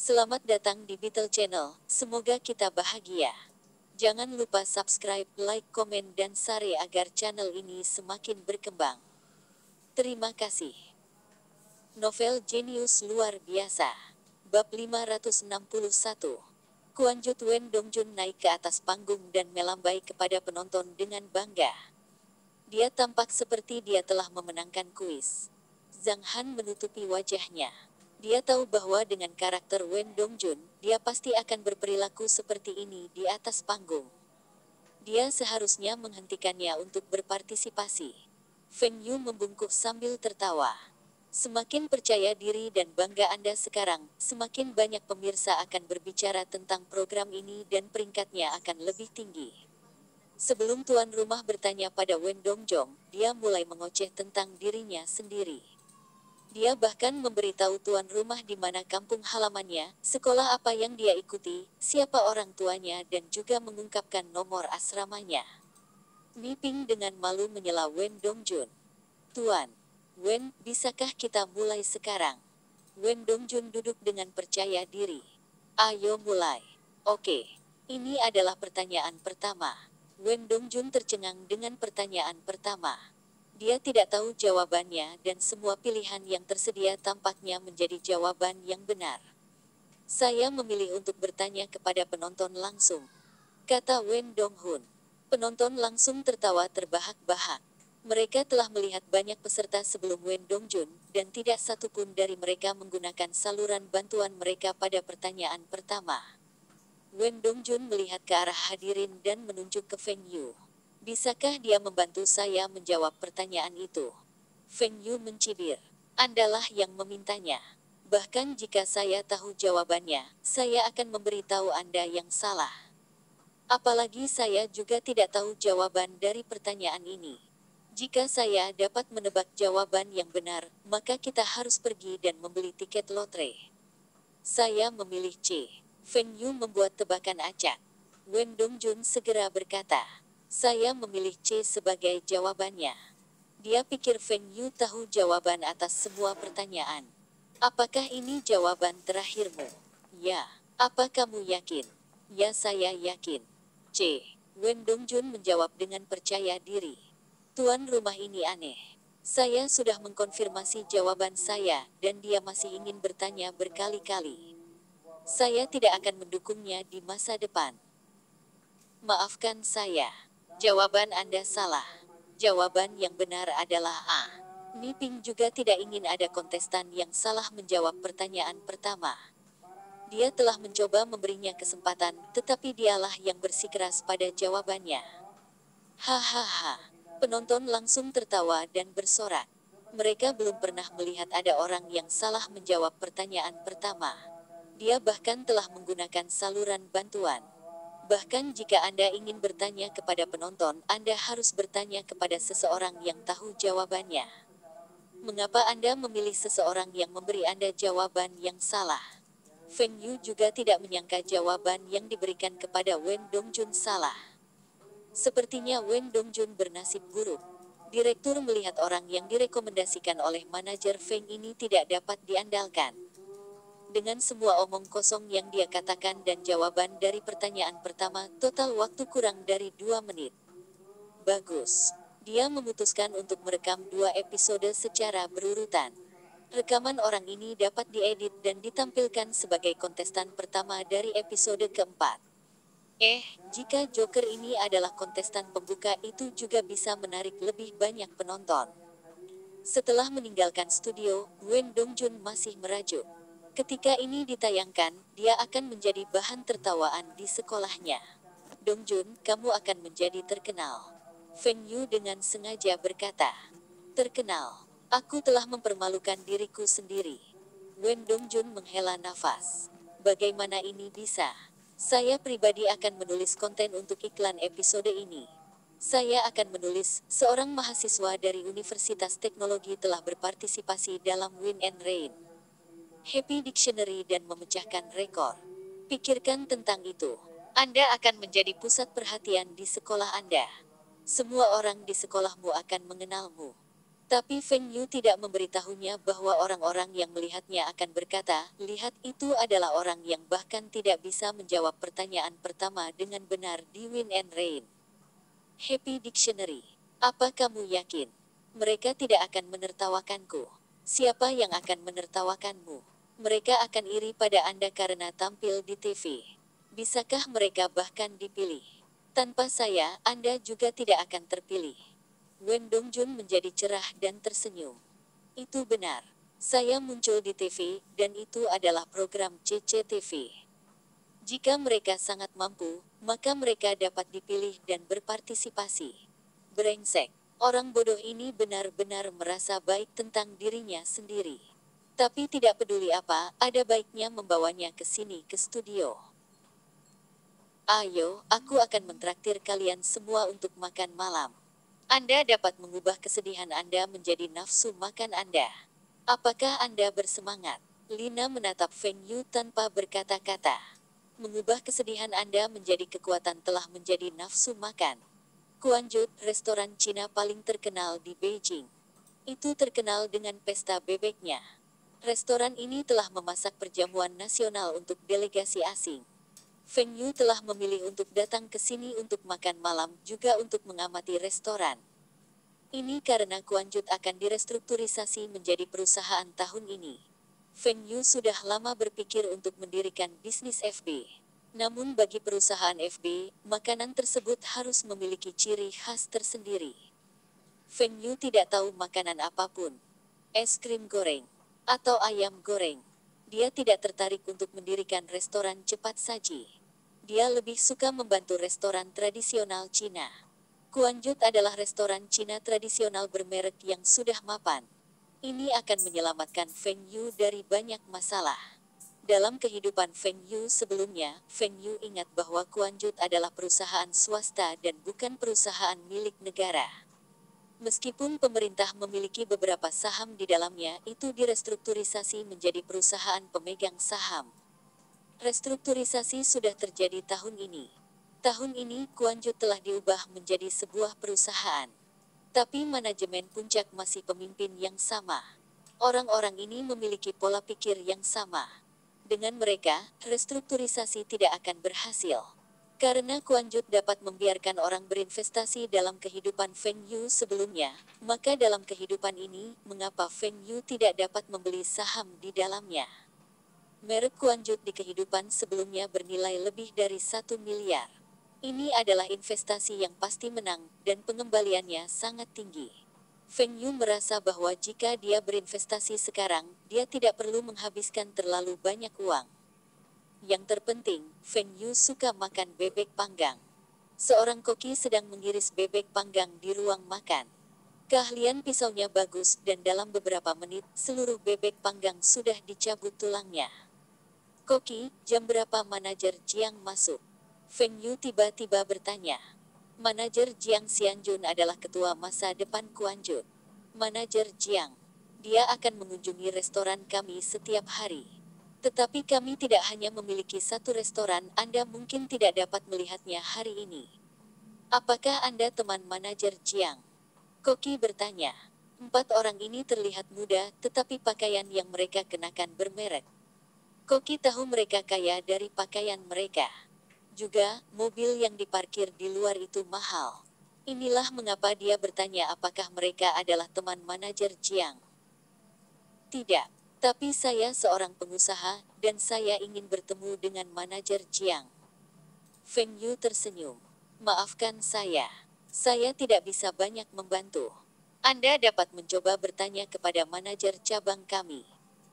Selamat datang di Beetle Channel, semoga kita bahagia. Jangan lupa subscribe, like, komen, dan share agar channel ini semakin berkembang. Terima kasih. Novel jenius luar biasa. Bab 561. Kuanjut Wen Dongjun naik ke atas panggung dan melambai kepada penonton dengan bangga. Dia tampak seperti dia telah memenangkan kuis. Zhang Han menutupi wajahnya. Dia tahu bahwa dengan karakter Wen Dongjun, dia pasti akan berperilaku seperti ini di atas panggung. Dia seharusnya menghentikannya untuk berpartisipasi. Feng Yu membungkuk sambil tertawa. Semakin percaya diri dan bangga Anda sekarang, semakin banyak pemirsa akan berbicara tentang program ini dan peringkatnya akan lebih tinggi. Sebelum tuan rumah bertanya pada Wen Dongjong, dia mulai mengoceh tentang dirinya sendiri. Dia bahkan memberitahu tuan rumah di mana kampung halamannya, sekolah apa yang dia ikuti, siapa orang tuanya dan juga mengungkapkan nomor asramanya. Mi Ping dengan malu menyela Wen Dongjun. Tuan, Wen, bisakah kita mulai sekarang? Wen Dongjun duduk dengan percaya diri. Ayo mulai. Oke, ini adalah pertanyaan pertama. Wen Dongjun tercengang dengan pertanyaan pertama. Dia tidak tahu jawabannya dan semua pilihan yang tersedia tampaknya menjadi jawaban yang benar. Saya memilih untuk bertanya kepada penonton langsung, kata Wen Donghun. Penonton langsung tertawa terbahak-bahak. Mereka telah melihat banyak peserta sebelum Wen Dongjun, dan tidak satupun dari mereka menggunakan saluran bantuan mereka pada pertanyaan pertama. Wen Dongjun melihat ke arah hadirin dan menunjuk ke Feng Yu. Bisakah dia membantu saya menjawab pertanyaan itu? Feng Yu mencibir. Andalah yang memintanya. Bahkan jika saya tahu jawabannya, saya akan memberitahu Anda yang salah. Apalagi saya juga tidak tahu jawaban dari pertanyaan ini. Jika saya dapat menebak jawaban yang benar, maka kita harus pergi dan membeli tiket lotre. Saya memilih C. Feng Yu membuat tebakan acak. Wen Dongjun segera berkata, saya memilih C sebagai jawabannya. Dia pikir Feng Yu tahu jawaban atas semua pertanyaan. Apakah ini jawaban terakhirmu? Ya. Apa kamu yakin? Ya, saya yakin. C. Wen Dongjun menjawab dengan percaya diri. Tuan rumah ini aneh. Saya sudah mengkonfirmasi jawaban saya, dan dia masih ingin bertanya berkali-kali. Saya tidak akan mendukungnya di masa depan. Maafkan saya. Jawaban Anda salah. Jawaban yang benar adalah A. Mi Ping juga tidak ingin ada kontestan yang salah menjawab pertanyaan pertama. Dia telah mencoba memberinya kesempatan, tetapi dialah yang bersikeras pada jawabannya. Hahaha. Penonton langsung tertawa dan bersorak. Mereka belum pernah melihat ada orang yang salah menjawab pertanyaan pertama. Dia bahkan telah menggunakan saluran bantuan. Bahkan jika Anda ingin bertanya kepada penonton, Anda harus bertanya kepada seseorang yang tahu jawabannya. Mengapa Anda memilih seseorang yang memberi Anda jawaban yang salah? Feng Yu juga tidak menyangka jawaban yang diberikan kepada Wen Dongjun salah. Sepertinya Wen Dongjun bernasib buruk. Direktur melihat orang yang direkomendasikan oleh manajer Feng ini tidak dapat diandalkan. Dengan semua omong kosong yang dia katakan dan jawaban dari pertanyaan pertama, total waktu kurang dari 2 menit. Bagus. Dia memutuskan untuk merekam 2 episode secara berurutan. Rekaman orang ini dapat diedit dan ditampilkan sebagai kontestan pertama dari episode keempat. Jika Joker ini adalah kontestan pembuka, itu juga bisa menarik lebih banyak penonton. Setelah meninggalkan studio, Wen Dongjun masih merajuk. Ketika ini ditayangkan, dia akan menjadi bahan tertawaan di sekolahnya. Dongjun, kamu akan menjadi terkenal. Feng Yu dengan sengaja berkata. Terkenal. Aku telah mempermalukan diriku sendiri. Wen Dongjun menghela nafas. Bagaimana ini bisa? Saya pribadi akan menulis konten untuk iklan episode ini. Saya akan menulis, seorang mahasiswa dari Universitas Teknologi telah berpartisipasi dalam Win and Rain Happy Dictionary dan memecahkan rekor. Pikirkan tentang itu. Anda akan menjadi pusat perhatian di sekolah Anda. Semua orang di sekolahmu akan mengenalmu. Tapi Feng Yu tidak memberitahunya bahwa orang-orang yang melihatnya akan berkata, lihat itu adalah orang yang bahkan tidak bisa menjawab pertanyaan pertama dengan benar di Win and Rain. Happy Dictionary. Apa kamu yakin? Mereka tidak akan menertawakanku. Siapa yang akan menertawakanmu? Mereka akan iri pada Anda karena tampil di TV. Bisakah mereka bahkan dipilih? Tanpa saya, Anda juga tidak akan terpilih. Wen Dongjun menjadi cerah dan tersenyum. Itu benar. Saya muncul di TV, dan itu adalah program CCTV. Jika mereka sangat mampu, maka mereka dapat dipilih dan berpartisipasi. Brengsek. Orang bodoh ini benar-benar merasa baik tentang dirinya sendiri. Tapi tidak peduli apa, ada baiknya membawanya ke sini ke studio. Ayo, aku akan mentraktir kalian semua untuk makan malam. Anda dapat mengubah kesedihan Anda menjadi nafsu makan Anda. Apakah Anda bersemangat? Lina menatap Feng Yu tanpa berkata-kata. Mengubah kesedihan Anda menjadi kekuatan telah menjadi nafsu makan. Kuanjut, restoran Cina paling terkenal di Beijing. Itu terkenal dengan pesta bebeknya. Restoran ini telah memasak perjamuan nasional untuk delegasi asing. Feng Yu telah memilih untuk datang ke sini untuk makan malam juga untuk mengamati restoran. Ini karena Kuanjut akan direstrukturisasi menjadi perusahaan tahun ini. Feng Yu sudah lama berpikir untuk mendirikan bisnis FB. Namun bagi perusahaan FB, makanan tersebut harus memiliki ciri khas tersendiri. Feng Yu tidak tahu makanan apapun. Es krim goreng. Atau ayam goreng. Dia tidak tertarik untuk mendirikan restoran cepat saji. Dia lebih suka membantu restoran tradisional Cina. Kuanjut adalah restoran Cina tradisional bermerek yang sudah mapan. Ini akan menyelamatkan Feng Yu dari banyak masalah. Dalam kehidupan Feng Yu sebelumnya, Feng Yu ingat bahwa Kuanjut adalah perusahaan swasta dan bukan perusahaan milik negara. Meskipun pemerintah memiliki beberapa saham di dalamnya, itu direstrukturisasi menjadi perusahaan pemegang saham. Restrukturisasi sudah terjadi tahun ini. Tahun ini, Kuanjut telah diubah menjadi sebuah perusahaan. Tapi manajemen puncak masih pemimpin yang sama. Orang-orang ini memiliki pola pikir yang sama. Dengan mereka, restrukturisasi tidak akan berhasil. Karena Kuanjut dapat membiarkan orang berinvestasi dalam kehidupan Feng Yu sebelumnya, maka dalam kehidupan ini, mengapa Feng Yu tidak dapat membeli saham di dalamnya? Merek Kuanjut di kehidupan sebelumnya bernilai lebih dari 1 miliar. Ini adalah investasi yang pasti menang, dan pengembaliannya sangat tinggi. Feng Yu merasa bahwa jika dia berinvestasi sekarang, dia tidak perlu menghabiskan terlalu banyak uang. Yang terpenting, Feng Yu suka makan bebek panggang. Seorang koki sedang mengiris bebek panggang di ruang makan. Keahlian pisaunya bagus, dan dalam beberapa menit, seluruh bebek panggang sudah dicabut tulangnya. Koki, jam berapa manajer Jiang masuk? Feng Yu tiba-tiba bertanya. Manajer Jiang Xianjun adalah ketua masa depan Kuanjut. Manajer Jiang. Dia akan mengunjungi restoran kami setiap hari. Tetapi kami tidak hanya memiliki satu restoran, Anda mungkin tidak dapat melihatnya hari ini. Apakah Anda teman manajer Jiang? Koki bertanya. 4 orang ini terlihat muda, tetapi pakaian yang mereka kenakan bermerek. Koki tahu mereka kaya dari pakaian mereka. Juga, mobil yang diparkir di luar itu mahal. Inilah mengapa dia bertanya apakah mereka adalah teman manajer Jiang. Tidak. Tapi saya seorang pengusaha, dan saya ingin bertemu dengan manajer Jiang. Feng Yu tersenyum. Maafkan saya. Saya tidak bisa banyak membantu. Anda dapat mencoba bertanya kepada manajer cabang kami.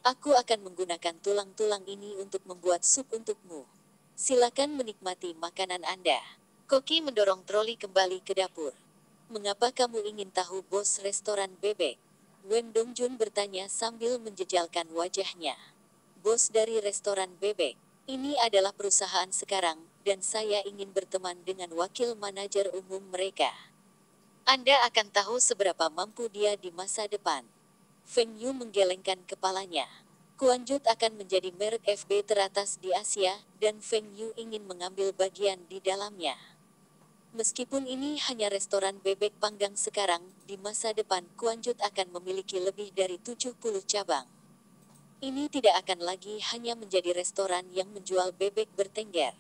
Aku akan menggunakan tulang-tulang ini untuk membuat sup untukmu. Silakan menikmati makanan Anda. Koki mendorong troli kembali ke dapur. Mengapa kamu ingin tahu bos restoran bebek? Wen Dongjun bertanya sambil menjejalkan wajahnya. Bos dari restoran bebek. Ini adalah perusahaan sekarang, dan saya ingin berteman dengan wakil manajer umum mereka. Anda akan tahu seberapa mampu dia di masa depan. Feng Yu menggelengkan kepalanya. Kuanjut akan menjadi merek FB teratas di Asia, dan Feng Yu ingin mengambil bagian di dalamnya. Meskipun ini hanya restoran bebek panggang sekarang, di masa depan Kuanjut akan memiliki lebih dari 70 cabang. Ini tidak akan lagi hanya menjadi restoran yang menjual bebek bertengger.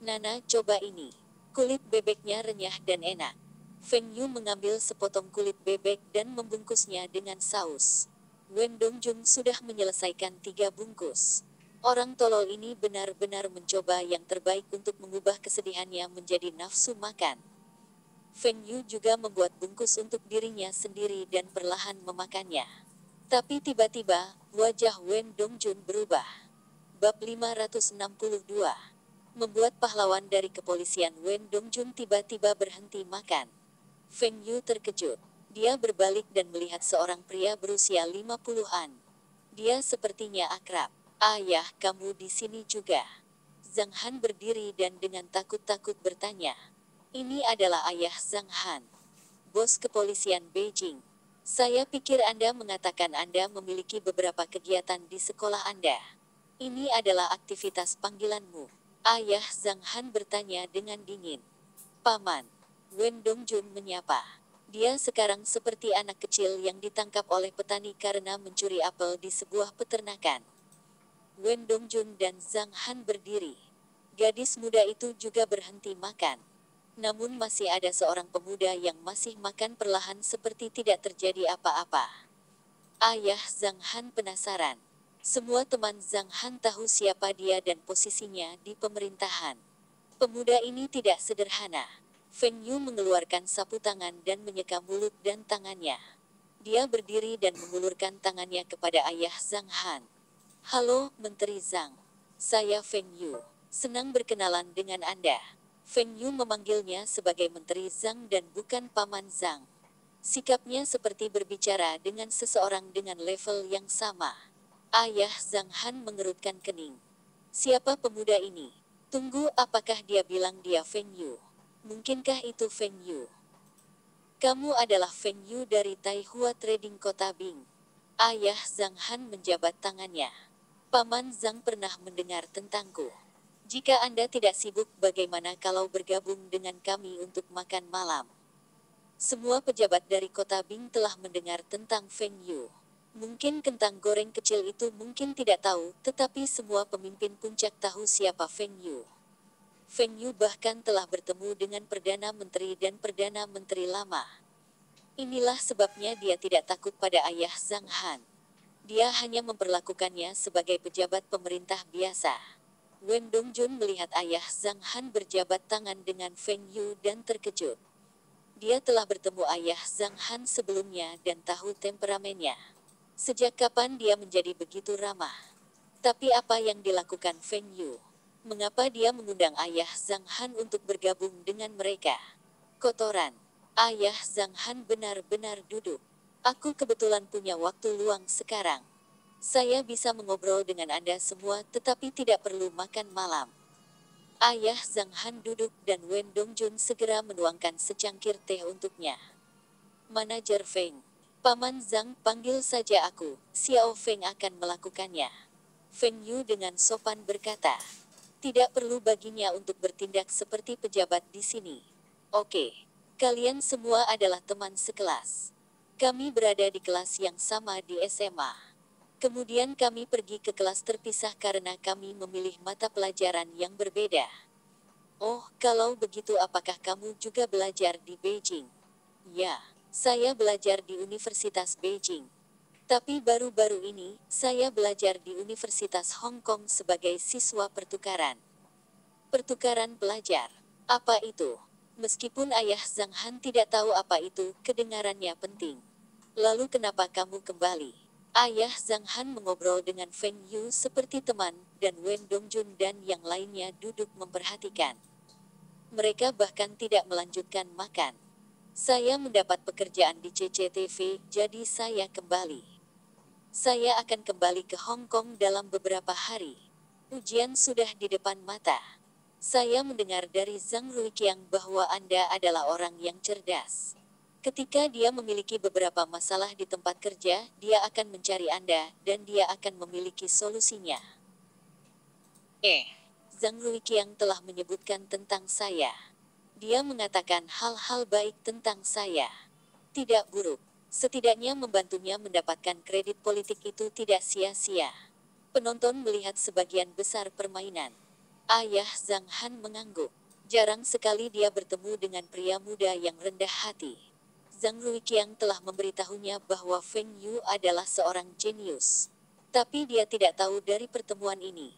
Nana, coba ini. Kulit bebeknya renyah dan enak. Feng Yu mengambil sepotong kulit bebek dan membungkusnya dengan saus. Wen Dongjun sudah menyelesaikan 3 bungkus. Orang tolol ini benar-benar mencoba yang terbaik untuk mengubah kesedihannya menjadi nafsu makan. Feng Yu juga membuat bungkus untuk dirinya sendiri dan perlahan memakannya. Tapi tiba-tiba, wajah Wen Dongjun berubah. Bab 562. Membuat pahlawan dari kepolisian. Wen Dongjun tiba-tiba berhenti makan. Feng Yu terkejut. Dia berbalik dan melihat seorang pria berusia 50-an. Dia sepertinya akrab. Ayah, kamu di sini juga. Zhang Han berdiri dan dengan takut-takut bertanya. Ini adalah ayah Zhang Han, bos kepolisian Beijing. Saya pikir Anda mengatakan Anda memiliki beberapa kegiatan di sekolah Anda. Ini adalah aktivitas panggilanmu. Ayah Zhang Han bertanya dengan dingin. Paman. Wen Dongjun menyapa. Dia sekarang seperti anak kecil yang ditangkap oleh petani karena mencuri apel di sebuah peternakan. Wen Dongjun dan Zhang Han berdiri. Gadis muda itu juga berhenti makan. Namun masih ada seorang pemuda yang masih makan perlahan seperti tidak terjadi apa-apa. Ayah Zhang Han penasaran. Semua teman Zhang Han tahu siapa dia dan posisinya di pemerintahan. Pemuda ini tidak sederhana. Feng Yu mengeluarkan sapu tangan dan menyeka mulut dan tangannya. Dia berdiri dan mengulurkan tangannya kepada ayah Zhang Han. Halo, Menteri Zhang. Saya Feng Yu. Senang berkenalan dengan Anda. Feng Yu memanggilnya sebagai Menteri Zhang dan bukan Paman Zhang. Sikapnya seperti berbicara dengan seseorang dengan level yang sama. Ayah Zhang Han mengerutkan kening. Siapa pemuda ini? Tunggu, apakah dia bilang dia Feng Yu? Mungkinkah itu Feng Yu? Kamu adalah Feng Yu dari Taihua Trading Kota Bing. Ayah Zhang Han menjabat tangannya. Paman Zhang pernah mendengar tentangku. Jika Anda tidak sibuk, bagaimana kalau bergabung dengan kami untuk makan malam? Semua pejabat dari kota Bing telah mendengar tentang Feng Yu. Mungkin kentang goreng kecil itu mungkin tidak tahu, tetapi semua pemimpin puncak tahu siapa Feng Yu. Feng Yu bahkan telah bertemu dengan Perdana Menteri dan Perdana Menteri lama. Inilah sebabnya dia tidak takut pada ayah Zhang Han. Dia hanya memperlakukannya sebagai pejabat pemerintah biasa. Wen Dongjun melihat ayah Zhang Han berjabat tangan dengan Feng Yu dan terkejut. Dia telah bertemu ayah Zhang Han sebelumnya dan tahu temperamennya. Sejak kapan dia menjadi begitu ramah? Tapi apa yang dilakukan Feng Yu? Mengapa dia mengundang ayah Zhang Han untuk bergabung dengan mereka? Kotoran. Ayah Zhang Han benar-benar duduk. Aku kebetulan punya waktu luang sekarang. Saya bisa mengobrol dengan Anda semua tetapi tidak perlu makan malam. Ayah Zhang Han duduk dan Wen Dongjun segera menuangkan secangkir teh untuknya. Manajer Feng. Paman Zhang, panggil saja aku, Xiao Feng akan melakukannya. Feng Yu dengan sopan berkata. Tidak perlu baginya untuk bertindak seperti pejabat di sini. Oke. Kalian semua adalah teman sekelas. Kami berada di kelas yang sama di SMA. Kemudian kami pergi ke kelas terpisah karena kami memilih mata pelajaran yang berbeda. Oh, kalau begitu apakah kamu juga belajar di Beijing? Ya, saya belajar di Universitas Beijing. Tapi baru-baru ini, saya belajar di Universitas Hong Kong sebagai siswa pertukaran. Pertukaran pelajar. Apa itu? Meskipun ayah Zhang Han tidak tahu apa itu, kedengarannya penting. Lalu kenapa kamu kembali? Ayah Zhang Han mengobrol dengan Feng Yu seperti teman, dan Wen Dongjun dan yang lainnya duduk memperhatikan. Mereka bahkan tidak melanjutkan makan. Saya mendapat pekerjaan di CCTV, jadi saya kembali. Saya akan kembali ke Hong Kong dalam beberapa hari. Ujian sudah di depan mata. Saya mendengar dari Zhang Ruiqiang bahwa Anda adalah orang yang cerdas. Ketika dia memiliki beberapa masalah di tempat kerja, dia akan mencari Anda, dan dia akan memiliki solusinya. Zhang Ruiqiang telah menyebutkan tentang saya. Dia mengatakan hal-hal baik tentang saya. Tidak buruk. Setidaknya membantunya mendapatkan kredit politik itu tidak sia-sia. Penonton melihat sebagian besar permainan. Ayah Zhang Han mengangguk. Jarang sekali dia bertemu dengan pria muda yang rendah hati. Zhang Ruiqiang telah memberitahunya bahwa Feng Yu adalah seorang jenius. Tapi dia tidak tahu dari pertemuan ini.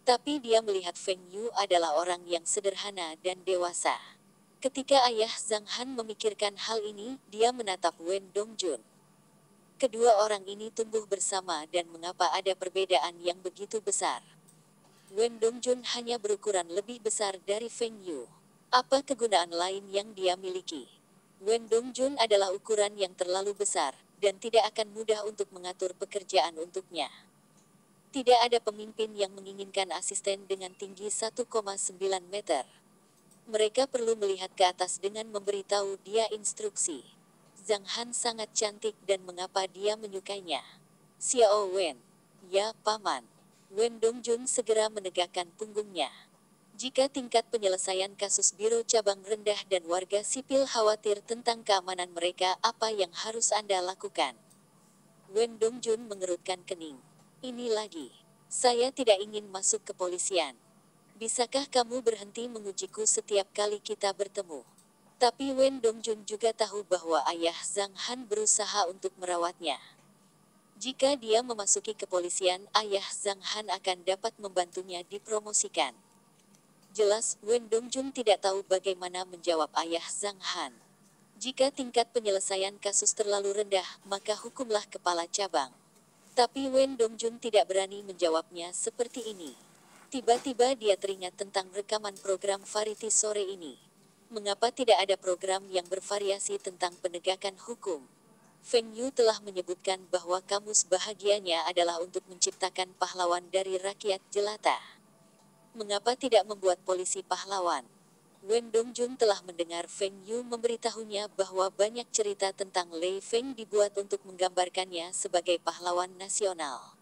Tapi dia melihat Feng Yu adalah orang yang sederhana dan dewasa. Ketika ayah Zhang Han memikirkan hal ini, dia menatap Wen Dongjun. Kedua orang ini tumbuh bersama dan mengapa ada perbedaan yang begitu besar. Wen Dongjun hanya berukuran lebih besar dari Feng Yu. Apa kegunaan lain yang dia miliki? Wen Dongjun adalah ukuran yang terlalu besar, dan tidak akan mudah untuk mengatur pekerjaan untuknya. Tidak ada pemimpin yang menginginkan asisten dengan tinggi 1,9 meter. Mereka perlu melihat ke atas dengan memberitahu dia instruksi. Zhang Han sangat cantik dan mengapa dia menyukainya. Xiao Wen. Ya, Paman. Wen Dongjun segera menegakkan punggungnya. Jika tingkat penyelesaian kasus biro cabang rendah dan warga sipil khawatir tentang keamanan mereka, apa yang harus Anda lakukan? Wen Dongjun mengerutkan kening. Ini lagi. Saya tidak ingin masuk kepolisian. Bisakah kamu berhenti mengujiku setiap kali kita bertemu? Tapi Wen Dongjun juga tahu bahwa ayah Zhang Han berusaha untuk merawatnya. Jika dia memasuki kepolisian, ayah Zhang Han akan dapat membantunya dipromosikan. Jelas, Wen Dongjun tidak tahu bagaimana menjawab ayah Zhang Han. Jika tingkat penyelesaian kasus terlalu rendah, maka hukumlah kepala cabang. Tapi Wen Dongjun tidak berani menjawabnya seperti ini. Tiba-tiba dia teringat tentang rekaman program variety sore ini. Mengapa tidak ada program yang bervariasi tentang penegakan hukum? Feng Yu telah menyebutkan bahwa kamus bahagianya adalah untuk menciptakan pahlawan dari rakyat jelata. Mengapa tidak membuat polisi pahlawan? Wen Dongjun telah mendengar Feng Yu memberitahunya bahwa banyak cerita tentang Lei Feng dibuat untuk menggambarkannya sebagai pahlawan nasional.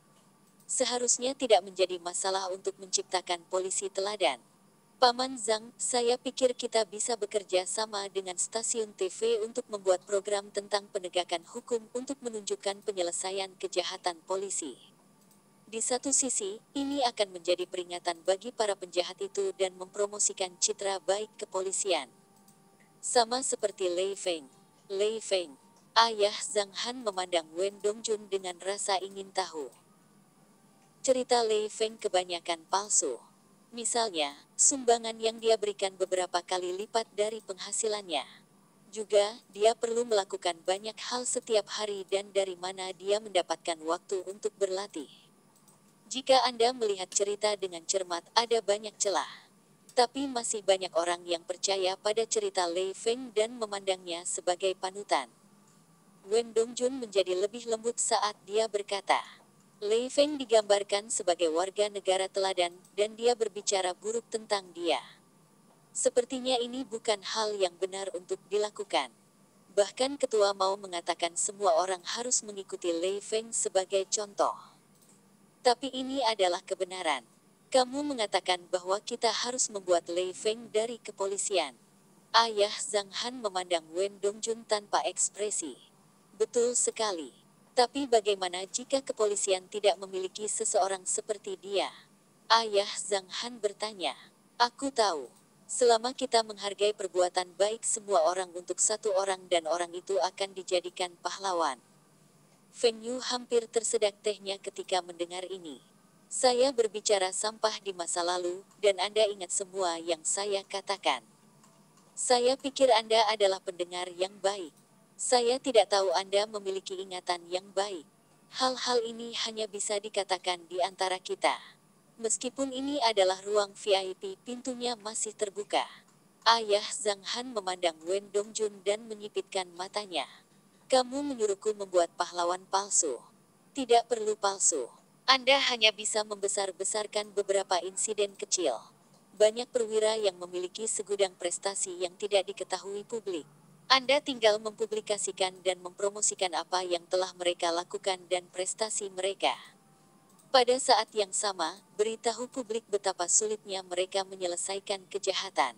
Seharusnya tidak menjadi masalah untuk menciptakan polisi teladan. Paman Zhang, saya pikir kita bisa bekerja sama dengan stasiun TV untuk membuat program tentang penegakan hukum untuk menunjukkan penyelesaian kejahatan polisi. Di satu sisi, ini akan menjadi peringatan bagi para penjahat itu dan mempromosikan citra baik kepolisian. Sama seperti Lei Feng. Lei Feng. Ayah Zhang Han memandang Wen Dongjun dengan rasa ingin tahu. Cerita Lei Feng kebanyakan palsu. Misalnya, sumbangan yang dia berikan beberapa kali lipat dari penghasilannya. Juga, dia perlu melakukan banyak hal setiap hari dan dari mana dia mendapatkan waktu untuk berlatih. Jika Anda melihat cerita dengan cermat, ada banyak celah. Tapi masih banyak orang yang percaya pada cerita Lei Feng dan memandangnya sebagai panutan. Wen Dongjun menjadi lebih lembut saat dia berkata, Lei Feng digambarkan sebagai warga negara teladan, dan dia berbicara buruk tentang dia. Sepertinya ini bukan hal yang benar untuk dilakukan. Bahkan ketua mau mengatakan semua orang harus mengikuti Lei Feng sebagai contoh. Tapi ini adalah kebenaran. Kamu mengatakan bahwa kita harus membuat Lei Feng dari kepolisian. Ayah Zhang Han memandang Wen Dongjun tanpa ekspresi. Betul sekali. Tapi bagaimana jika kepolisian tidak memiliki seseorang seperti dia? Ayah Zhang Han bertanya. Aku tahu. Selama kita menghargai perbuatan baik semua orang untuk satu orang dan orang itu akan dijadikan pahlawan. Feng Yu hampir tersedak tehnya ketika mendengar ini. Saya berbicara sampah di masa lalu, dan Anda ingat semua yang saya katakan. Saya pikir Anda adalah pendengar yang baik. Saya tidak tahu Anda memiliki ingatan yang baik. Hal-hal ini hanya bisa dikatakan di antara kita. Meskipun ini adalah ruang VIP, pintunya masih terbuka. Ayah Zhang Han memandang Wen Dongjun dan menyipitkan matanya. Kamu menyuruhku membuat pahlawan palsu. Tidak perlu palsu. Anda hanya bisa membesar-besarkan beberapa insiden kecil. Banyak perwira yang memiliki segudang prestasi yang tidak diketahui publik. Anda tinggal mempublikasikan dan mempromosikan apa yang telah mereka lakukan dan prestasi mereka. Pada saat yang sama, beritahu publik betapa sulitnya mereka menyelesaikan kejahatan.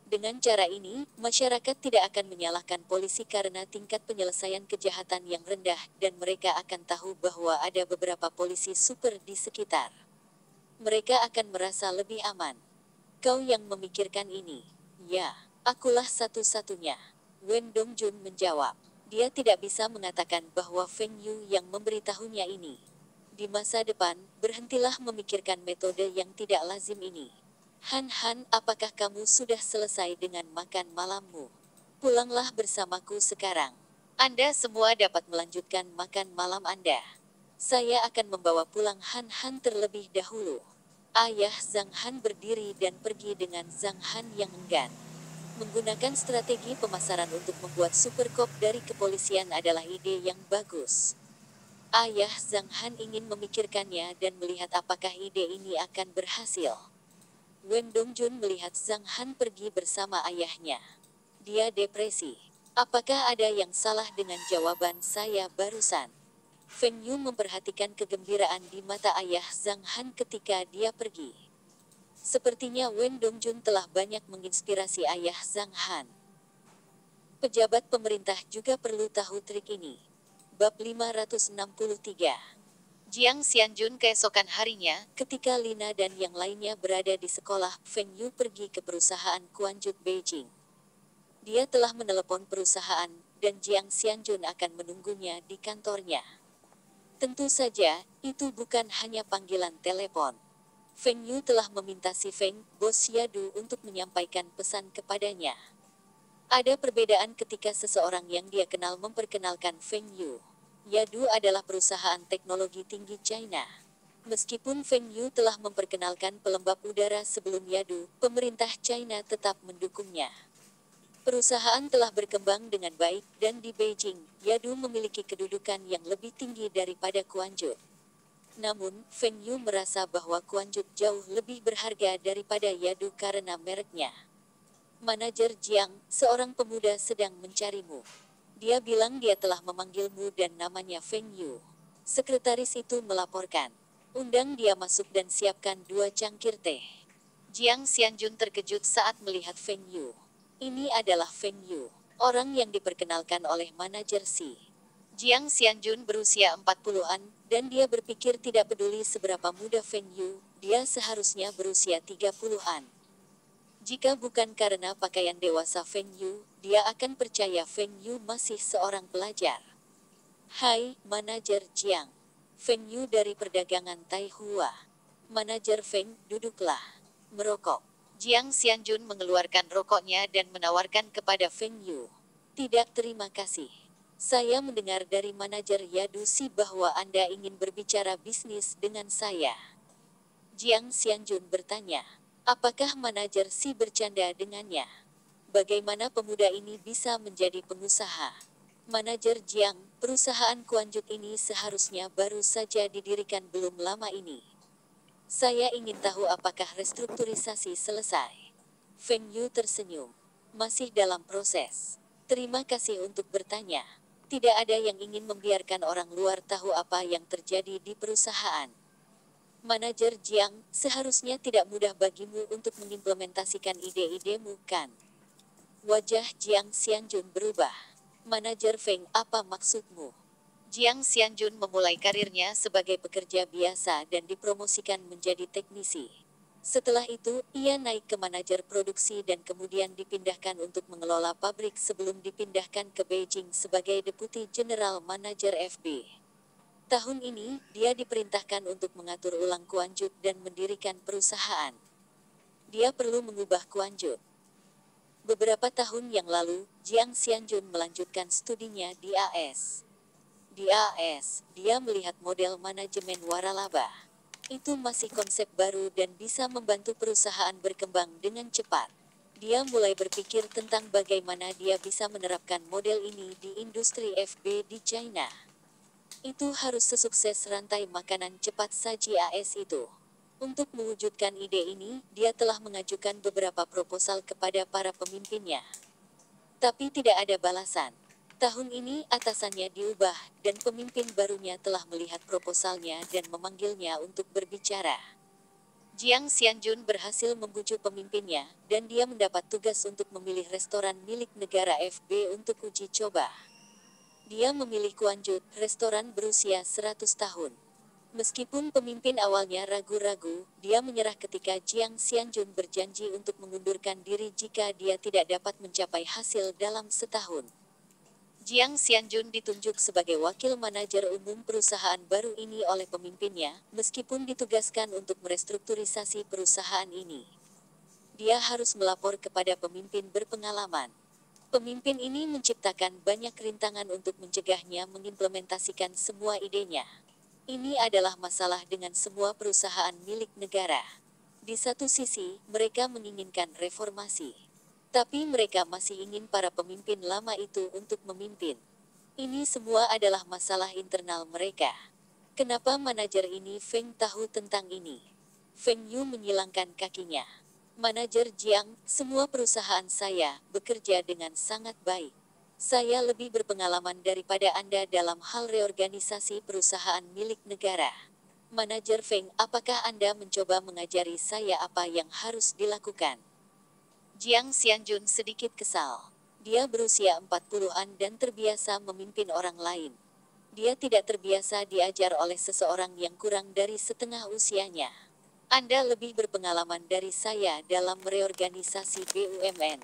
Dengan cara ini, masyarakat tidak akan menyalahkan polisi karena tingkat penyelesaian kejahatan yang rendah, dan mereka akan tahu bahwa ada beberapa polisi super di sekitar. Mereka akan merasa lebih aman. Kau yang memikirkan ini. Ya, akulah satu-satunya. Wen Dongjun menjawab. Dia tidak bisa mengatakan bahwa Feng Yu yang memberitahunya ini. Di masa depan, berhentilah memikirkan metode yang tidak lazim ini. Han, apakah kamu sudah selesai dengan makan malammu? Pulanglah bersamaku sekarang. Anda semua dapat melanjutkan makan malam Anda. Saya akan membawa pulang Han terlebih dahulu. Ayah Zhang Han berdiri dan pergi dengan Zhang Han yang enggan. Menggunakan strategi pemasaran untuk membuat super cop dari kepolisian adalah ide yang bagus. Ayah Zhang Han ingin memikirkannya dan melihat apakah ide ini akan berhasil. Wen Dongjun melihat Zhang Han pergi bersama ayahnya. Dia depresi. Apakah ada yang salah dengan jawaban saya barusan? Feng Yu memperhatikan kegembiraan di mata ayah Zhang Han ketika dia pergi. Sepertinya Wen Dongjun telah banyak menginspirasi ayah Zhang Han. Pejabat pemerintah juga perlu tahu trik ini. Bab 563. Jiang Xianjun keesokan harinya, ketika Lina dan yang lainnya berada di sekolah, Feng Yu pergi ke perusahaan Kuanjut Beijing. Dia telah menelepon perusahaan, dan Jiang Xianjun akan menunggunya di kantornya. Tentu saja, itu bukan hanya panggilan telepon. Feng Yu telah meminta si Feng, bos Yadu untuk menyampaikan pesan kepadanya. Ada perbedaan ketika seseorang yang dia kenal memperkenalkan Feng Yu. Yadu adalah perusahaan teknologi tinggi China. Meskipun Feng Yu telah memperkenalkan pelembab udara sebelum Yadu, pemerintah China tetap mendukungnya. Perusahaan telah berkembang dengan baik, dan di Beijing, Yadu memiliki kedudukan yang lebih tinggi daripada Kuanjut. Namun, Feng Yu merasa bahwa Kuanjut jauh lebih berharga daripada Yadu karena mereknya. Manajer Jiang, seorang pemuda sedang mencarimu. Dia bilang dia telah memanggilmu dan namanya Feng Yu. Sekretaris itu melaporkan. Undang dia masuk dan siapkan 2 cangkir teh. Jiang Xianjun terkejut saat melihat Feng Yu. Ini adalah Feng Yu, orang yang diperkenalkan oleh manajer Si. Jiang Xianjun berusia 40-an, dan dia berpikir tidak peduli seberapa muda Feng Yu, dia seharusnya berusia 30-an. Jika bukan karena pakaian dewasa Feng Yu, dia akan percaya Feng Yu masih seorang pelajar. Hai, manajer Jiang. Feng Yu dari perdagangan Taihua. Manajer Feng, duduklah. Merokok. Jiang Xianjun mengeluarkan rokoknya dan menawarkan kepada Feng Yu. Tidak, terima kasih. Saya mendengar dari manajer Yadusi bahwa Anda ingin berbicara bisnis dengan saya. Jiang Xianjun bertanya. Apakah manajer Si bercanda dengannya? Bagaimana pemuda ini bisa menjadi pengusaha? Manajer Jiang, perusahaan Kuanjut ini seharusnya baru saja didirikan belum lama ini. Saya ingin tahu apakah restrukturisasi selesai. Feng Yu tersenyum. Masih dalam proses. Terima kasih untuk bertanya. Tidak ada yang ingin membiarkan orang luar tahu apa yang terjadi di perusahaan. Manajer Jiang, seharusnya tidak mudah bagimu untuk mengimplementasikan ide-idemu, kan? Wajah Jiang Xianjun berubah. Manajer Feng, apa maksudmu? Jiang Xianjun memulai karirnya sebagai pekerja biasa dan dipromosikan menjadi teknisi. Setelah itu, ia naik ke manajer produksi dan kemudian dipindahkan untuk mengelola pabrik sebelum dipindahkan ke Beijing sebagai Deputi General Manager FB. Tahun ini, dia diperintahkan untuk mengatur ulang Kuanjut dan mendirikan perusahaan. Dia perlu mengubah Kuanjut. Beberapa tahun yang lalu, Jiang Xianjun melanjutkan studinya di AS. Di AS, dia melihat model manajemen waralaba. Itu masih konsep baru dan bisa membantu perusahaan berkembang dengan cepat. Dia mulai berpikir tentang bagaimana dia bisa menerapkan model ini di industri FB di China. Itu harus sesukses rantai makanan cepat saji AS itu. Untuk mewujudkan ide ini, dia telah mengajukan beberapa proposal kepada para pemimpinnya. Tapi tidak ada balasan. Tahun ini atasannya diubah, dan pemimpin barunya telah melihat proposalnya dan memanggilnya untuk berbicara. Jiang Xianjun berhasil membujuk pemimpinnya, dan dia mendapat tugas untuk memilih restoran milik negara FB untuk uji coba. Dia memilih Kuanjut, restoran berusia 100 tahun. Meskipun pemimpin awalnya ragu-ragu, dia menyerah ketika Jiang Xianjun berjanji untuk mengundurkan diri jika dia tidak dapat mencapai hasil dalam setahun. Jiang Xianjun ditunjuk sebagai wakil manajer umum perusahaan baru ini oleh pemimpinnya, meskipun ditugaskan untuk merestrukturisasi perusahaan ini. Dia harus melapor kepada pemimpin berpengalaman. Pemimpin ini menciptakan banyak rintangan untuk mencegahnya mengimplementasikan semua idenya. Ini adalah masalah dengan semua perusahaan milik negara. Di satu sisi, mereka menginginkan reformasi. Tapi mereka masih ingin para pemimpin lama itu untuk memimpin. Ini semua adalah masalah internal mereka. Kenapa manajer ini Feng tahu tentang ini? Feng Yu menyilangkan kakinya. Manajer Jiang, semua perusahaan saya bekerja dengan sangat baik. Saya lebih berpengalaman daripada Anda dalam hal reorganisasi perusahaan milik negara. Manajer Feng, apakah Anda mencoba mengajari saya apa yang harus dilakukan? Jiang Xianjun sedikit kesal. Dia berusia 40-an dan terbiasa memimpin orang lain. Dia tidak terbiasa diajar oleh seseorang yang kurang dari setengah usianya. Anda lebih berpengalaman dari saya dalam reorganisasi BUMN.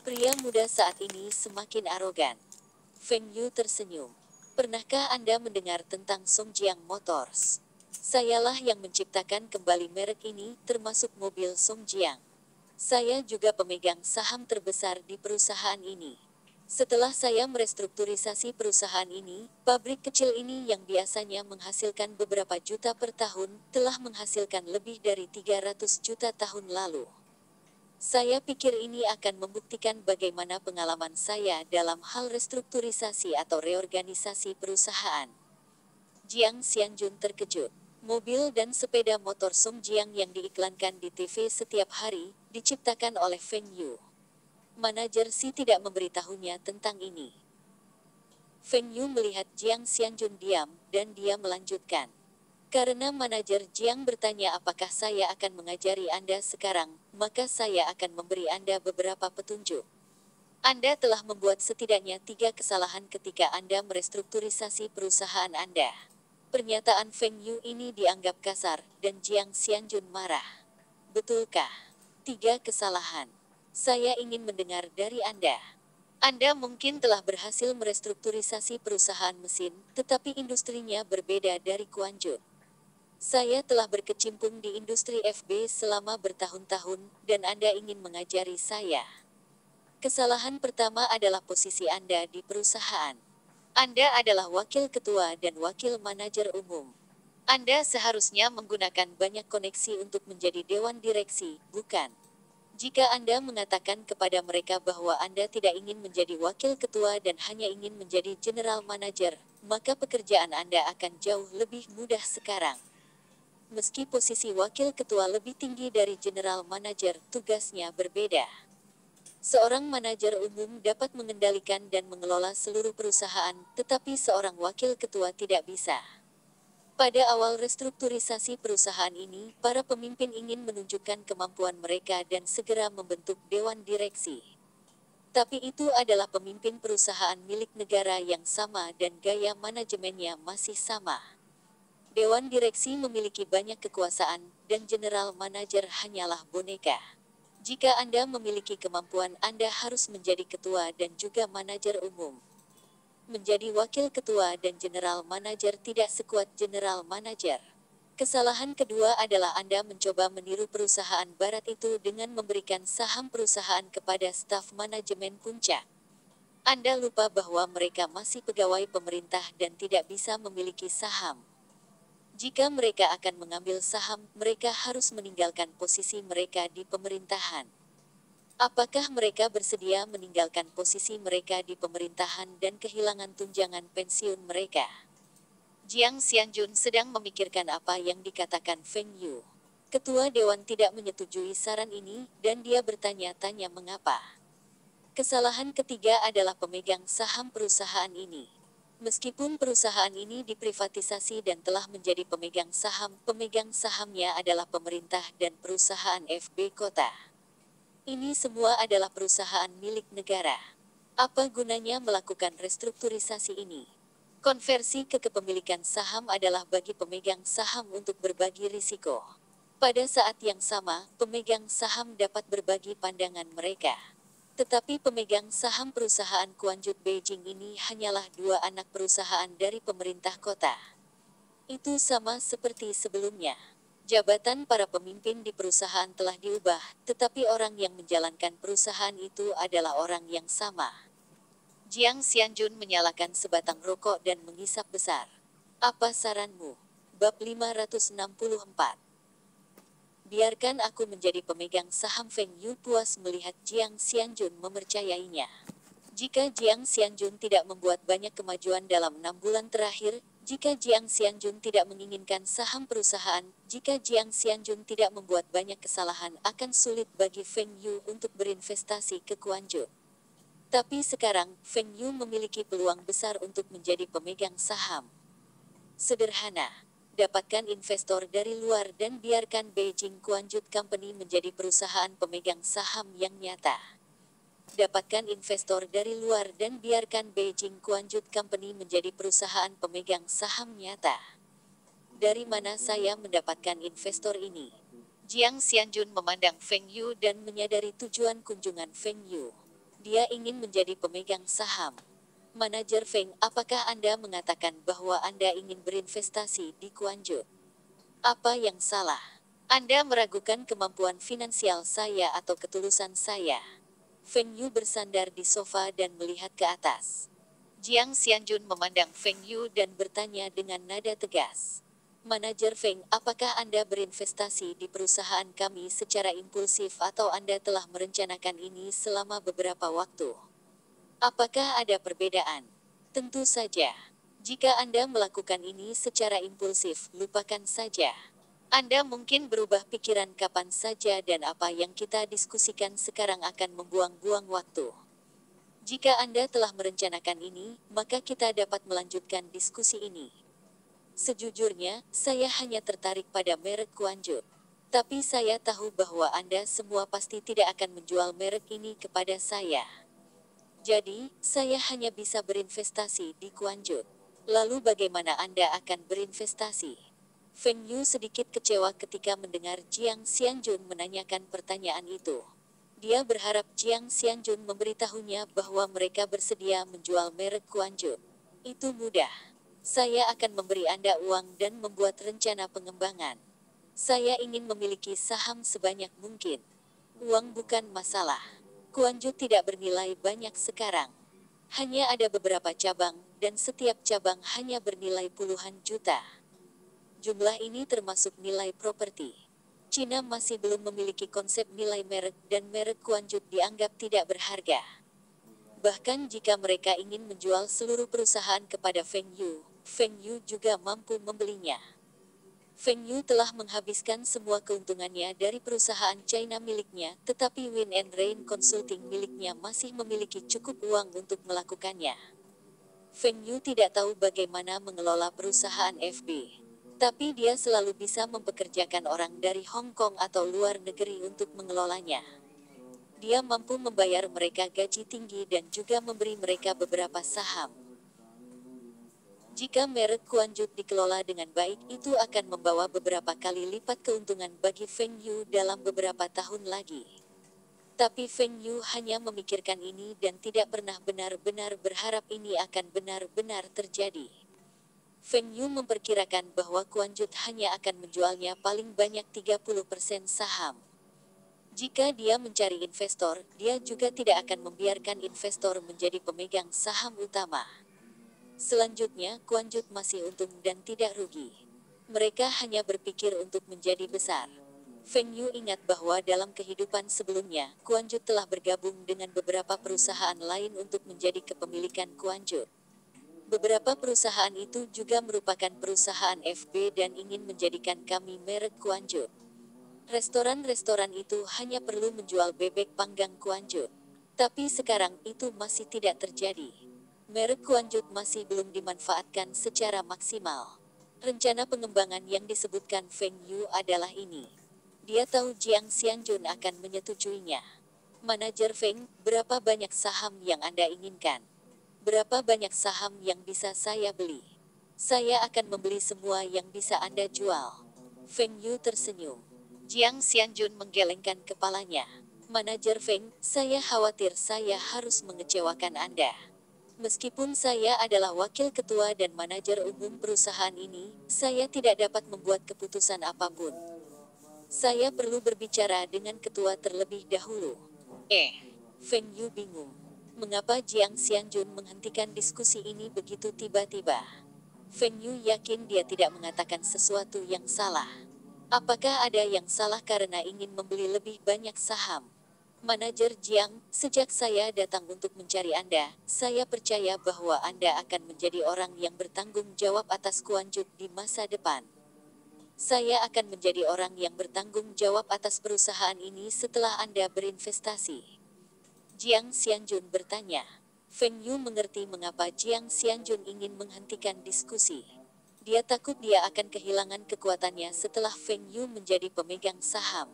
Pria muda saat ini semakin arogan. Feng Yu tersenyum. Pernahkah Anda mendengar tentang Songjiang Motors? Sayalah yang menciptakan kembali merek ini, termasuk mobil Songjiang. Saya juga pemegang saham terbesar di perusahaan ini. Setelah saya merestrukturisasi perusahaan ini, pabrik kecil ini yang biasanya menghasilkan beberapa juta per tahun, telah menghasilkan lebih dari 300 juta tahun lalu. Saya pikir ini akan membuktikan bagaimana pengalaman saya dalam hal restrukturisasi atau reorganisasi perusahaan. Jiang Xianjun terkejut. Mobil dan sepeda motor Songjiang yang diiklankan di TV setiap hari, diciptakan oleh Feng Yu. Manajer Si tidak memberitahunya tentang ini. Feng Yu melihat Jiang Xianjun diam, dan dia melanjutkan. Karena manajer Jiang bertanya apakah saya akan mengajari Anda sekarang, maka saya akan memberi Anda beberapa petunjuk. Anda telah membuat setidaknya 3 kesalahan ketika Anda merestrukturisasi perusahaan Anda. Pernyataan Feng Yu ini dianggap kasar, dan Jiang Xianjun marah. Betulkah? 3 kesalahan. Saya ingin mendengar dari Anda. Anda mungkin telah berhasil merestrukturisasi perusahaan mesin, tetapi industrinya berbeda dari Kuanjut. Saya telah berkecimpung di industri FB selama bertahun-tahun, dan Anda ingin mengajari saya. Kesalahan pertama adalah posisi Anda di perusahaan. Anda adalah wakil ketua dan wakil manajer umum. Anda seharusnya menggunakan banyak koneksi untuk menjadi dewan direksi, bukan? Jika Anda mengatakan kepada mereka bahwa Anda tidak ingin menjadi wakil ketua dan hanya ingin menjadi general manager, maka pekerjaan Anda akan jauh lebih mudah sekarang. Meski posisi wakil ketua lebih tinggi dari general manager, tugasnya berbeda. Seorang manajer umum dapat mengendalikan dan mengelola seluruh perusahaan, tetapi seorang wakil ketua tidak bisa. Pada awal restrukturisasi perusahaan ini, para pemimpin ingin menunjukkan kemampuan mereka dan segera membentuk dewan direksi. Tapi itu adalah pemimpin perusahaan milik negara yang sama dan gaya manajemennya masih sama. Dewan direksi memiliki banyak kekuasaan, dan general manajer hanyalah boneka. Jika Anda memiliki kemampuan, Anda harus menjadi ketua dan juga manajer umum. Menjadi wakil ketua dan general manajer tidak sekuat general manajer. Kesalahan kedua adalah Anda mencoba meniru perusahaan barat itu dengan memberikan saham perusahaan kepada staf manajemen puncak. Anda lupa bahwa mereka masih pegawai pemerintah dan tidak bisa memiliki saham. Jika mereka akan mengambil saham, mereka harus meninggalkan posisi mereka di pemerintahan. Apakah mereka bersedia meninggalkan posisi mereka di pemerintahan dan kehilangan tunjangan pensiun mereka? Jiang Xianjun sedang memikirkan apa yang dikatakan Feng Yu. Ketua Dewan tidak menyetujui saran ini, dan dia bertanya-tanya mengapa. Kesalahan ketiga adalah pemegang saham perusahaan ini. Meskipun perusahaan ini diprivatisasi dan telah menjadi pemegang sahamnya adalah pemerintah dan perusahaan FB kota. Ini semua adalah perusahaan milik negara. Apa gunanya melakukan restrukturisasi ini? Konversi ke kepemilikan saham adalah bagi pemegang saham untuk berbagi risiko. Pada saat yang sama, pemegang saham dapat berbagi pandangan mereka. Tetapi pemegang saham perusahaan Kuanjut Beijing ini hanyalah dua anak perusahaan dari pemerintah kota. Itu sama seperti sebelumnya. Jabatan para pemimpin di perusahaan telah diubah, tetapi orang yang menjalankan perusahaan itu adalah orang yang sama. Jiang Xianjun menyalakan sebatang rokok dan menghisap besar. Apa saranmu? Bab 564. Biarkan aku menjadi pemegang saham. Feng Yu puas melihat Jiang Xianjun mempercayainya. Jika Jiang Xianjun tidak membuat banyak kemajuan dalam 6 bulan terakhir, jika Jiang Xianjun tidak menginginkan saham perusahaan, jika Jiang Xianjun tidak membuat banyak kesalahan, akan sulit bagi Feng Yu untuk berinvestasi ke Kuanju. Tapi sekarang, Feng Yu memiliki peluang besar untuk menjadi pemegang saham. Sederhana. Dapatkan investor dari luar dan biarkan Beijing Kuanjut Company menjadi perusahaan pemegang saham yang nyata. Dapatkan investor dari luar dan biarkan Beijing Kuanjut Company menjadi perusahaan pemegang saham nyata. Dari mana saya mendapatkan investor ini? Jiang Xianjun memandang Feng Yu dan menyadari tujuan kunjungan Feng Yu. Dia ingin menjadi pemegang saham. Manajer Feng, apakah Anda mengatakan bahwa Anda ingin berinvestasi di Kuanju? Apa yang salah? Anda meragukan kemampuan finansial saya atau ketulusan saya? Feng Yu bersandar di sofa dan melihat ke atas. Jiang Xianjun memandang Feng Yu dan bertanya dengan nada tegas. Manajer Feng, apakah Anda berinvestasi di perusahaan kami secara impulsif atau Anda telah merencanakan ini selama beberapa waktu? Apakah ada perbedaan? Tentu saja. Jika Anda melakukan ini secara impulsif, lupakan saja. Anda mungkin berubah pikiran kapan saja dan apa yang kita diskusikan sekarang akan membuang-buang waktu. Jika Anda telah merencanakan ini, maka kita dapat melanjutkan diskusi ini. Sejujurnya, saya hanya tertarik pada merek Kuanju. Tapi saya tahu bahwa Anda semua pasti tidak akan menjual merek ini kepada saya. Jadi, saya hanya bisa berinvestasi di Kuanju. Lalu bagaimana Anda akan berinvestasi? Feng Yu sedikit kecewa ketika mendengar Jiang Xianjun menanyakan pertanyaan itu. Dia berharap Jiang Xianjun memberitahunya bahwa mereka bersedia menjual merek Kuanju. Itu mudah. Saya akan memberi Anda uang dan membuat rencana pengembangan. Saya ingin memiliki saham sebanyak mungkin. Uang bukan masalah. Kuanju tidak bernilai banyak sekarang. Hanya ada beberapa cabang, dan setiap cabang hanya bernilai puluhan juta. Jumlah ini termasuk nilai properti. Cina masih belum memiliki konsep nilai merek dan merek Kuanju dianggap tidak berharga. Bahkan jika mereka ingin menjual seluruh perusahaan kepada Feng Yu juga mampu membelinya. Feng Yu telah menghabiskan semua keuntungannya dari perusahaan China miliknya, tetapi Win and Rain Consulting miliknya masih memiliki cukup uang untuk melakukannya. Feng Yu tidak tahu bagaimana mengelola perusahaan FB. Tapi dia selalu bisa mempekerjakan orang dari Hong Kong atau luar negeri untuk mengelolanya. Dia mampu membayar mereka gaji tinggi dan juga memberi mereka beberapa saham. Jika merek Kuanju dikelola dengan baik, itu akan membawa beberapa kali lipat keuntungan bagi Feng Yu dalam beberapa tahun lagi. Tapi Feng Yu hanya memikirkan ini dan tidak pernah benar-benar berharap ini akan benar-benar terjadi. Feng Yu memperkirakan bahwa Kuanju hanya akan menjualnya paling banyak 30% saham. Jika dia mencari investor, dia juga tidak akan membiarkan investor menjadi pemegang saham utama. Selanjutnya, Kuanju masih untung dan tidak rugi. Mereka hanya berpikir untuk menjadi besar. Feng Yu ingat bahwa dalam kehidupan sebelumnya, Kuanju telah bergabung dengan beberapa perusahaan lain untuk menjadi kepemilikan Kuanju. Beberapa perusahaan itu juga merupakan perusahaan FB dan ingin menjadikan kami merek Kuanju. Restoran-restoran itu hanya perlu menjual bebek panggang Kuanju. Tapi sekarang itu masih tidak terjadi. Merek Kuanjut masih belum dimanfaatkan secara maksimal. Rencana pengembangan yang disebutkan Feng Yu adalah ini. Dia tahu Jiang Xianjun akan menyetujuinya. Manajer Feng, berapa banyak saham yang Anda inginkan? Berapa banyak saham yang bisa saya beli? Saya akan membeli semua yang bisa Anda jual. Feng Yu tersenyum. Jiang Xianjun menggelengkan kepalanya. Manajer Feng, saya khawatir saya harus mengecewakan Anda. Meskipun saya adalah wakil ketua dan manajer umum perusahaan ini, saya tidak dapat membuat keputusan apapun. Saya perlu berbicara dengan ketua terlebih dahulu. Feng Yu bingung. Mengapa Jiang Xianjun menghentikan diskusi ini begitu tiba-tiba? Feng Yu yakin dia tidak mengatakan sesuatu yang salah. Apakah ada yang salah karena ingin membeli lebih banyak saham? Manajer Jiang, sejak saya datang untuk mencari Anda, saya percaya bahwa Anda akan menjadi orang yang bertanggung jawab atas Kuanjut di masa depan. Saya akan menjadi orang yang bertanggung jawab atas perusahaan ini setelah Anda berinvestasi. Jiang Xianjun bertanya. Feng Yu mengerti mengapa Jiang Xianjun ingin menghentikan diskusi. Dia takut dia akan kehilangan kekuatannya setelah Feng Yu menjadi pemegang saham.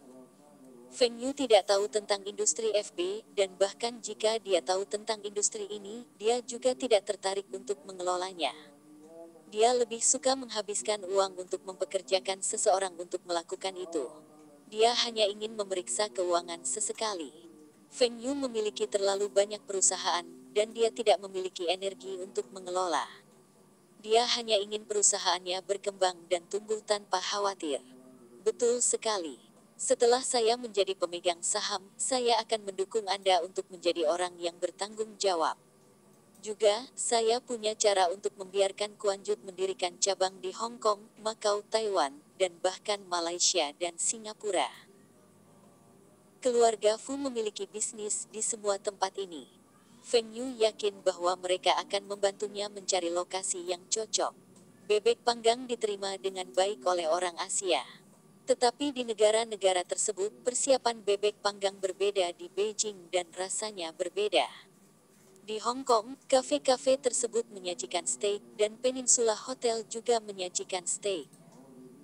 Feng Yu tidak tahu tentang industri FB, dan bahkan jika dia tahu tentang industri ini, dia juga tidak tertarik untuk mengelolanya. Dia lebih suka menghabiskan uang untuk mempekerjakan seseorang untuk melakukan itu. Dia hanya ingin memeriksa keuangan sesekali. Feng Yu memiliki terlalu banyak perusahaan, dan dia tidak memiliki energi untuk mengelola. Dia hanya ingin perusahaannya berkembang dan tumbuh tanpa khawatir. Betul sekali. Setelah saya menjadi pemegang saham, saya akan mendukung Anda untuk menjadi orang yang bertanggung jawab. Juga, saya punya cara untuk membiarkan Kuanjut mendirikan cabang di Hong Kong, Macau, Taiwan, dan bahkan Malaysia dan Singapura. Keluarga Fu memiliki bisnis di semua tempat ini. Feng Yu yakin bahwa mereka akan membantunya mencari lokasi yang cocok. Bebek panggang diterima dengan baik oleh orang Asia. Tetapi di negara-negara tersebut, persiapan bebek panggang berbeda di Beijing dan rasanya berbeda. Di Hong Kong, kafe-kafe tersebut menyajikan steak, dan Peninsula Hotel juga menyajikan steak.